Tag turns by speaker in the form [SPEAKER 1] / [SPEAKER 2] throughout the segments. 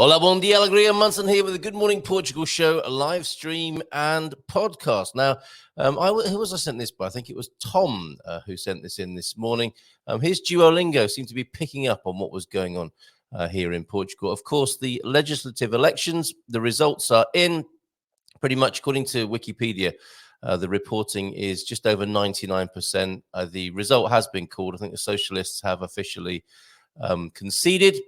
[SPEAKER 1] Hola, bom dia, alegria. Munson here with the Good Morning Portugal show, a live stream and podcast. Now, who was I sent this by? I think it was Tom who sent this in this morning. His Duolingo seemed to be picking up on what was going on here in Portugal. Of course, the legislative elections, the results are in pretty much according to Wikipedia. The reporting is just over 99%. The result has been called. I think the socialists have officially conceded.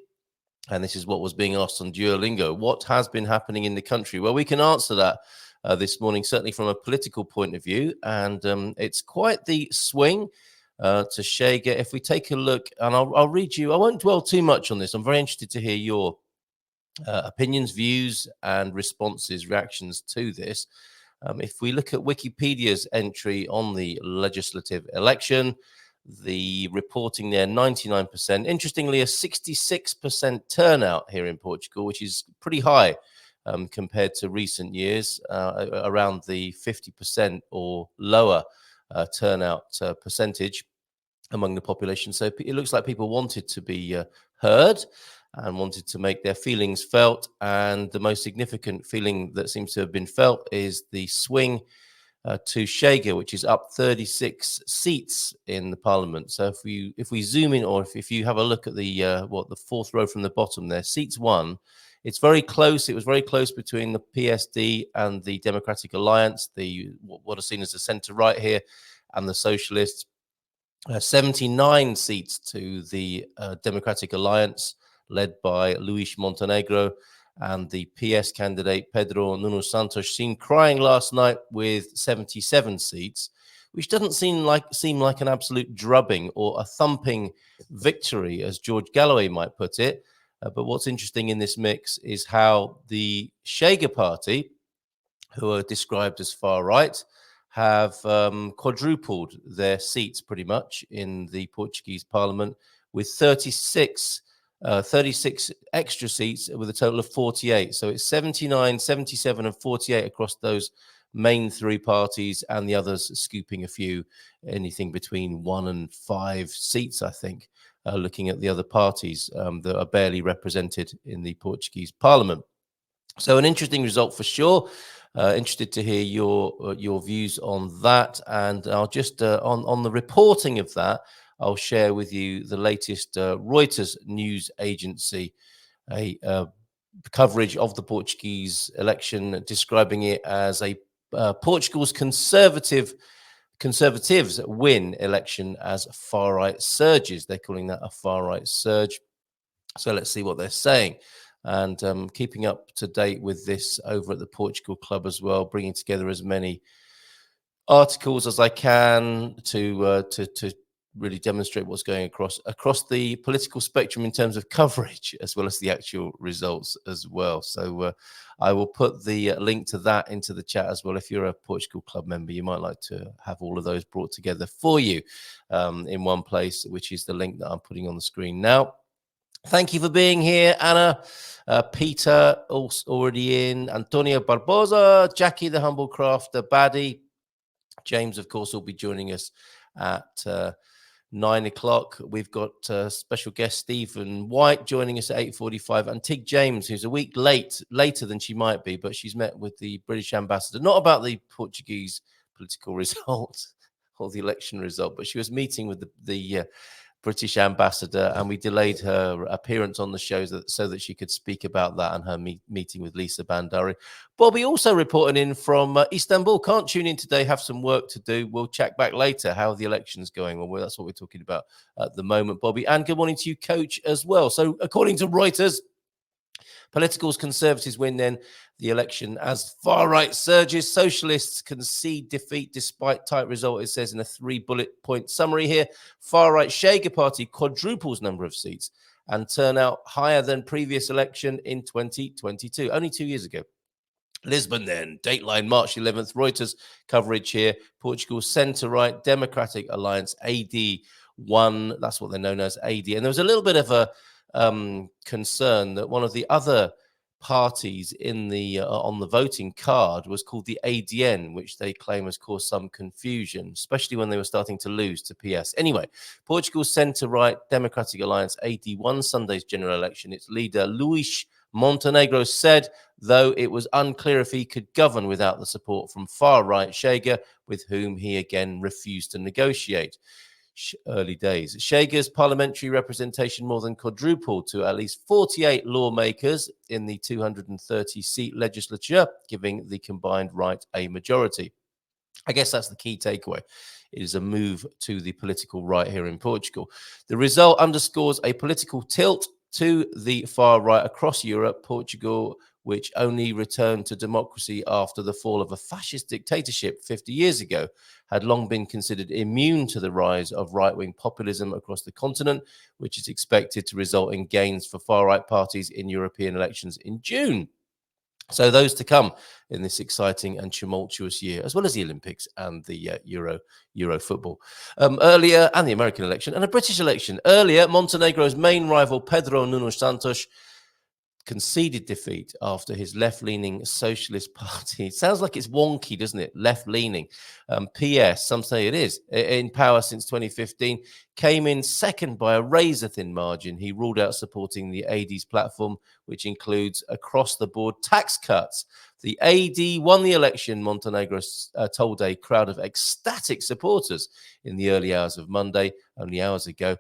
[SPEAKER 1] And this is what was being asked on Duolingo. What has been happening in the country? Well, we can answer that this morning, certainly from a political point of view. And it's quite the swing to Chega. If we take a look, and I'll read you, I won't dwell too much on this. I'm very interested to hear your opinions, views, and responses, reactions to this. If we look at Wikipedia's entry on the legislative election, the reporting there, 99%. Interestingly, a 66% turnout here in Portugal, which is pretty high compared to recent years, around the 50% or lower turnout percentage among the population. So it looks like people wanted to be heard and wanted to make their feelings felt. And the most significant feeling that seems to have been felt is the swing to Chega, which is up 36 seats in the parliament. So if we zoom in, or if you have a look at the fourth row from the bottom there, seats one, it's very close. It was very close between the PSD and the Democratic Alliance, what are seen as the centre right here, and the Socialists. 79 seats to the Democratic Alliance, led by Luis Montenegro, and the PS candidate Pedro Nuno Santos, seen crying last night with 77 seats, which doesn't seem like an absolute drubbing or a thumping victory, as George Galloway might put it. But what's interesting in this mix is how the Chega party, who are described as far right, have quadrupled their seats pretty much in the Portuguese parliament, with 36 extra seats with a total of 48. So it's 79, 77 and 48 across those main three parties, and the others scooping a few, anything between 1 and 5 seats, I think, looking at the other parties that are barely represented in the Portuguese parliament. So an interesting result for sure. Interested to hear your views on that. And I'll just, on the reporting of that, I'll share with you the latest Reuters news agency coverage of the Portuguese election, describing it as a Portugal's conservatives win election as far-right surges. They're calling that a far-right surge. So let's see what they're saying. And keeping up to date with this over at the Portugal Club as well, bringing together as many articles as I can to really demonstrate what's going across the political spectrum in terms of coverage, as well as the actual results as well. So I will put the link to that into the chat as well. If you're a Portugal Club member, you might like to have all of those brought together for you in one place, which is the link that I'm putting on the screen now. Thank you for being here, Anna. Peter already in. Antonio Barbosa, Jackie the Humble Crafter, Baddy. James, of course, will be joining us at 9 o'clock. We've got special guest Stephen White joining us at 8:45, and Tig James, who's a week later than she might be, but she's met with the British ambassador, not about the Portuguese political result or the election result, but she was meeting with the British ambassador, and we delayed her appearance on the show so that she could speak about that and her meeting with Lisa Bandari. Bobby also reporting in from Istanbul. Can't tune in today, have some work to do. We'll check back later how the election's going. Well, that's what we're talking about at the moment, Bobby. And good morning to you, Coach, as well. So according to Reuters, Politicals Conservatives win then the election as far-right surges. Socialists concede defeat despite tight result, it says in a 3-bullet point summary here. Far-right Chega party quadruples number of seats and turnout higher than previous election in 2022, only 2 years ago. Lisbon then, Dateline, March 11th, Reuters coverage here. Portugal's centre-right Democratic Alliance, AD1, that's what they're known as, AD. And there was a little bit of a concern that one of the other parties in the on the voting card was called the ADN, which they claim has caused some confusion, especially when they were starting to lose to PS. Anyway, Portugal's centre-right Democratic Alliance, AD, won Sunday's general election. Its leader, Luis Montenegro said, though it was unclear if he could govern without the support from far-right Shega, with whom he again refused to negotiate. Early days. Shega's parliamentary representation more than quadrupled to at least 48 lawmakers in the 230-seat legislature, giving the combined right a majority. I guess that's the key takeaway. It is a move to the political right here in Portugal. The result underscores a political tilt to the far right across Europe. Portugal, which only returned to democracy after the fall of a fascist dictatorship 50 years ago, had long been considered immune to the rise of right-wing populism across the continent, which is expected to result in gains for far-right parties in European elections in June. So those to come in this exciting and tumultuous year, as well as the Olympics and the Euro football. Earlier, and the American election and a British election. Earlier, Montenegro's main rival, Pedro Nuno Santos, conceded defeat after his left-leaning Socialist Party. It sounds like it's wonky, doesn't it? Left-leaning. PS, some say it is, in power since 2015, came in second by a razor-thin margin. He ruled out supporting the AD's platform, which includes across-the-board tax cuts. The AD won the election, Montenegro told a crowd of ecstatic supporters in the early hours of Monday, only hours ago,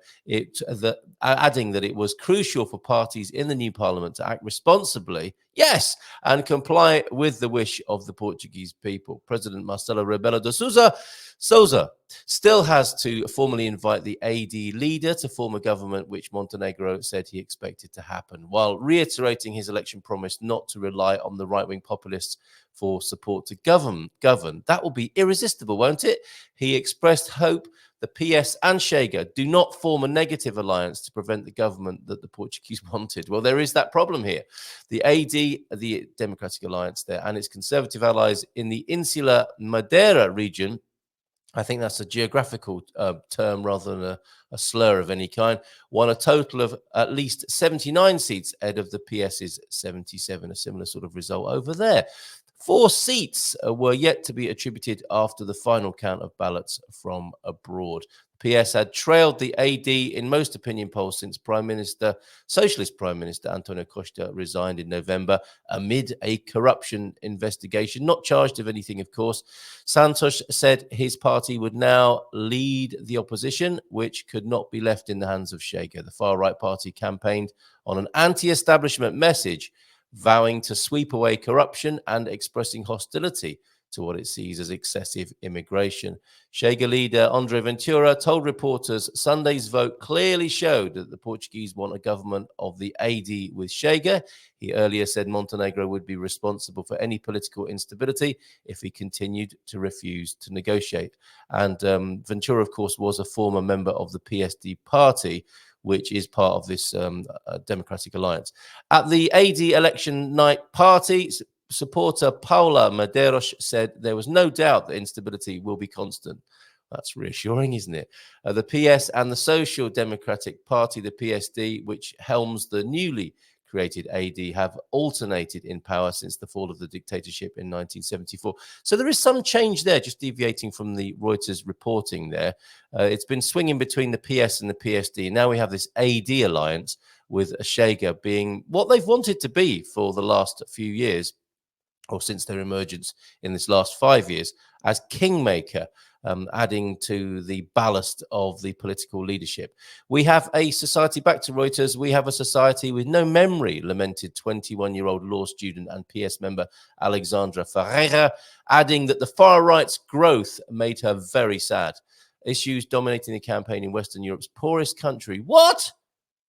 [SPEAKER 1] adding that it was crucial for parties in the new parliament to act responsibly, yes, and comply with the wish of the Portuguese people. President Marcelo Rebelo de Sousa still has to formally invite the AD leader to form a government, which Montenegro said he expected to happen, while reiterating his election promise not to rely on the right-wing populists for support to govern. That will be irresistible, won't it? He expressed hope the PS and Chega do not form a negative alliance to prevent the government that the Portuguese wanted. Well, there is that problem here. The AD, the Democratic Alliance there, and its conservative allies in the insular Madeira region, I think that's a geographical term rather than a slur of any kind, won a total of at least 79 seats ahead of the PS's 77, a similar sort of result over there. 4 seats were yet to be attributed after the final count of ballots from abroad. PS had trailed the AD in most opinion polls since Socialist Prime Minister Antonio Costa resigned in November amid a corruption investigation, not charged of anything, of course. Santos said his party would now lead the opposition, which could not be left in the hands of Chega. The far-right party campaigned on an anti-establishment message, vowing to sweep away corruption and expressing hostility to what it sees as excessive immigration. Chega leader Andre Ventura told reporters Sunday's vote clearly showed that the Portuguese want a government of the AD with Chega. He earlier said Montenegro would be responsible for any political instability if he continued to refuse to negotiate. And Ventura, of course, was a former member of the PSD party, which is part of this Democratic Alliance. At the AD election night party, supporter Paula Medeiros said there was no doubt that instability will be constant. That's reassuring, isn't it? The PS and the Social Democratic Party, the PSD, which helms the newly created AD, have alternated in power since the fall of the dictatorship in 1974. So there is some change there, just deviating from the Reuters reporting there. It's been swinging between the PS and the PSD. Now we have this AD alliance with Chega being what they've wanted to be for the last few years, or since their emergence in this last 5 years, as kingmaker, adding to the ballast of the political leadership. We have a society, back to Reuters, we have a society with no memory, lamented 21-year-old law student and PS member Alexandra Ferreira, adding that the far right's growth made her very sad. Issues dominating the campaign in Western Europe's poorest country. What?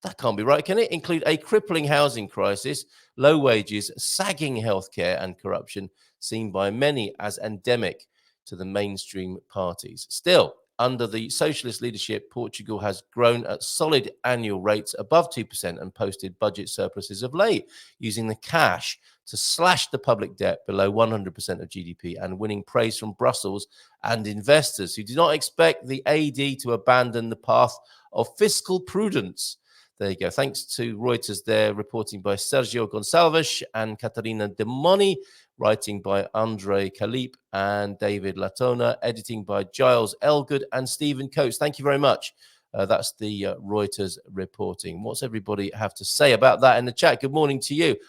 [SPEAKER 1] That can't be right, can it? Include a crippling housing crisis, low wages, sagging healthcare, and corruption, seen by many as endemic to the mainstream parties. Still, under the socialist leadership, Portugal has grown at solid annual rates above 2% and posted budget surpluses of late, using the cash to slash the public debt below 100% of GDP and winning praise from Brussels and investors who do not expect the AD to abandon the path of fiscal prudence. There you go. Thanks to Reuters there, reporting by Sergio Gonçalves and Catarina Demoni, writing by Andre Kalip and David Latona, editing by Giles Elgood and Stephen Coates. Thank you very much. That's the Reuters reporting. What's everybody have to say about that in the chat? Good morning to you.